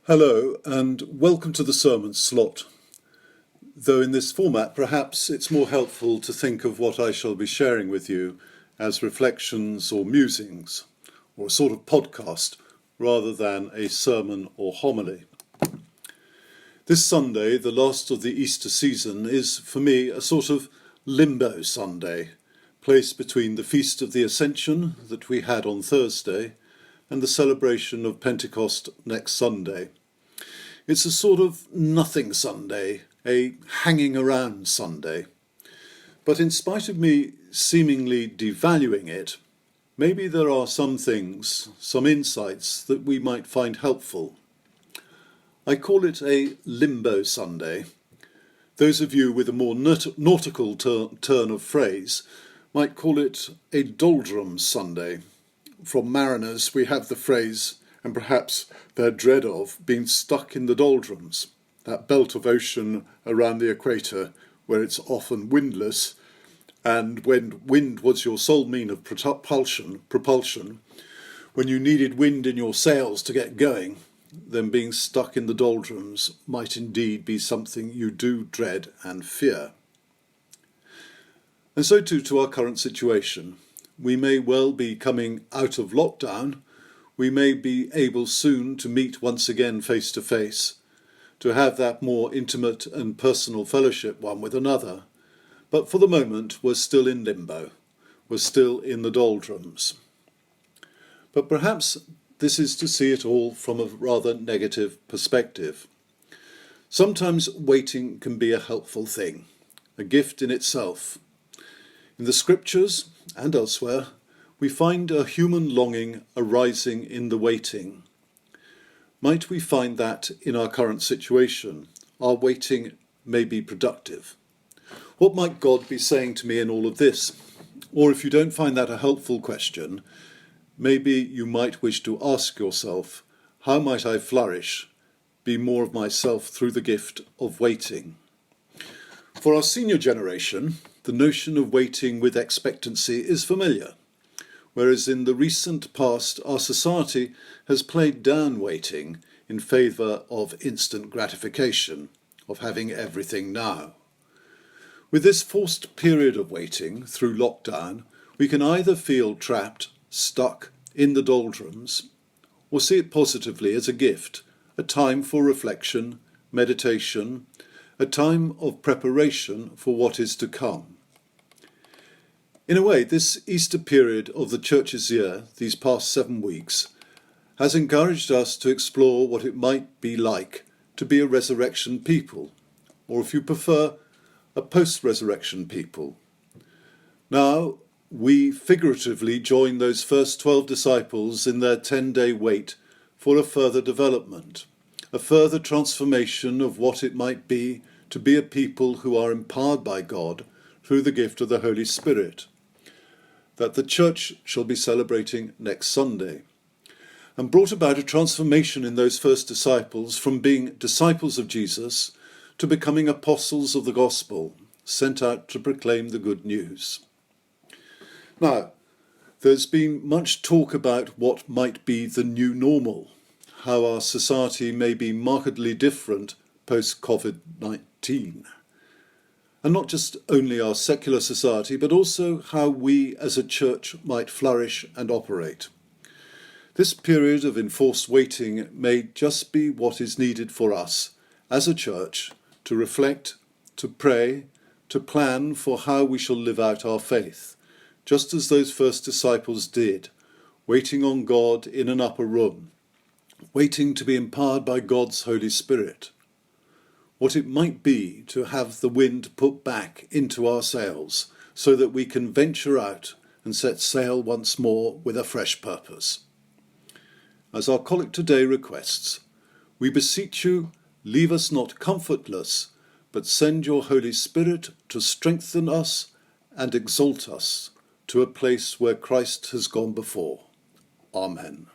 Hello and welcome to the sermon slot. Though in this format perhaps it's more helpful to think of what I shall be sharing with you as reflections or musings, or a sort of podcast rather than a sermon or homily. This Sunday, the last of the Easter season, is for me a sort of Limbo Sunday, placed between the Feast of the Ascension that we had on Thursday and the celebration of Pentecost next Sunday. It's a sort of nothing Sunday, a hanging around Sunday. But in spite of me seemingly devaluing it, maybe there are some things, some insights that we might find helpful. I call it a Limbo Sunday. Those of you with a more nautical turn of phrase might call it a doldrums Sunday. From mariners we have the phrase, and perhaps their dread of, being stuck in the doldrums, that belt of ocean around the equator where it's often windless, and when wind was your sole mean of propulsion, when you needed wind in your sails to get going, then being stuck in the doldrums might indeed be something you do dread and fear. And so too to our current situation. We may well be coming out of lockdown. We may be able soon to meet once again face to face, to have that more intimate and personal fellowship one with another. But for the moment we're still in limbo. We're still in the doldrums. But perhaps this is to see it all from a rather negative perspective. Sometimes waiting can be a helpful thing, a gift in itself. In the scriptures and elsewhere, we find a human longing arising in the waiting. Might we find that in our current situation, our waiting may be productive? What might God be saying to me in all of this? Or if you don't find that a helpful question, maybe you might wish to ask yourself, how might I flourish, be more of myself through the gift of waiting? For our senior generation, the notion of waiting with expectancy is familiar. Whereas in the recent past our society has played down waiting in favour of instant gratification, of having everything now. With this forced period of waiting through lockdown, we can either feel trapped, stuck in the doldrums, or see it positively as a gift, a time for reflection, meditation, a time of preparation for what is to come. In a way, this Easter period of the Church's year, these past 7 weeks, has encouraged us to explore what it might be like to be a resurrection people, or if you prefer, a post-resurrection people. Now, we figuratively join those first 12 disciples in their 10-day wait for a further development, a further transformation of what it might be to be a people who are empowered by God through the gift of the Holy Spirit, that the Church shall be celebrating next Sunday, and brought about a transformation in those first disciples from being disciples of Jesus to becoming apostles of the gospel, sent out to proclaim the good news. Now, there's been much talk about what might be the new normal, how our society may be markedly different post-COVID-19. And not just only our secular society, but also how we as a church might flourish and operate. This period of enforced waiting may just be what is needed for us as a church to reflect, to pray, to plan for how we shall live out our faith, just as those first disciples did, waiting on God in an upper room, waiting to be empowered by God's Holy Spirit. What it might be to have the wind put back into our sails so that we can venture out and set sail once more with a fresh purpose. As our collect today requests, we beseech you, leave us not comfortless, but send your Holy Spirit to strengthen us and exalt us to a place where Christ has gone before. Amen.